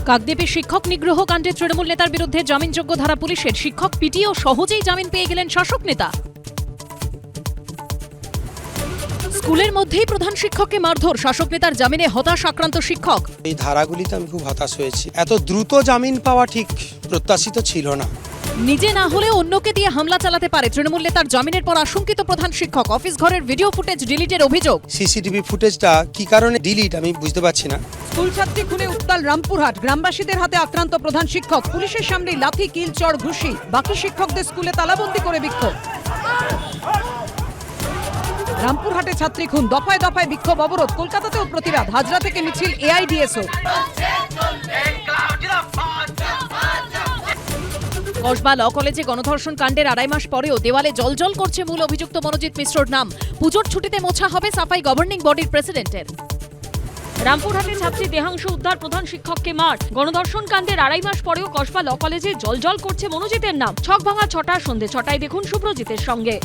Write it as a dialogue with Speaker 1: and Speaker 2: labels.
Speaker 1: কাকদ্বীপে শিক্ষক নিগ্রহ কাণ্ডে তৃণমূল নেতার বিরুদ্ধে জামিনযোগ্য ধারা পুলিশের, শিক্ষক পিটিও সহজেই জামিন পেয়ে গেলেন শাসক নেতা। স্কুলের মধ্যেই প্রধান শিক্ষককে মারধর, শাসক নেতার জামিনে হতাশ আক্রান্ত শিক্ষক।
Speaker 2: এই ধারাগুলিতে আমি খুব হতাশ হয়েছি। এত দ্রুত জামিন পাওয়া ঠিক প্রত্যাশিত ছিল না।
Speaker 1: নিজে না হলেও অন্যকে দিয়ে হামলা চালাতে পারে তৃণমূল নেতার জামিনের পর আশঙ্কিত প্রধান শিক্ষক। অফিস ঘরের ভিডিও ফুটেজ ডিলিটের অভিযোগ।
Speaker 2: সিসিটিভি ফুটেজটা কি কারণে ডিলিট আমি বুঝতে পারছি না।
Speaker 3: স্কুল ছাত্রী খুনে উত্তাল রামপুরহাট, গ্রামবাসীদের হাতে আক্রান্ত প্রধান শিক্ষক। পুলিশের সামনে লাথি, কিল, চড়, ঘুষি। বাকি শিক্ষকদের স্কুলে তালাবন্দি করে বিক্ষোভ। রামপুরহাটে ছাত্রী খুন, দফায় দফায় বিক্ষোভ অবরোধ। কলকাতাতেও প্রতিবাদ, হাজরা থেকে মিছিল এআইডিএসও।
Speaker 1: কসবা ল কলেজে গণধর্ষণ কাণ্ডের 2.5 মাস পরেও দেওয়ালে জলজল করছে মূল অভিযুক্ত মনোজিৎ মিশ্রর নাম। পুজোর ছুটিতে মোছা হবে সাফাই গভর্নিং বডির প্রেসিডেন্টের। রামপুরহাটে ছাত্রী দেহাংশ উদ্ধার, প্রধান শিক্ষককে মার। গণধর্ষণ কাণ্ডের 2.5 মাস পরেও কসবা ল কলেজে জলজল করছে মনোজিতের নাম। ছক ভাঙা 6টা, সন্ধে 6টায় দেখুন শুভ্রজিতের সঙ্গে।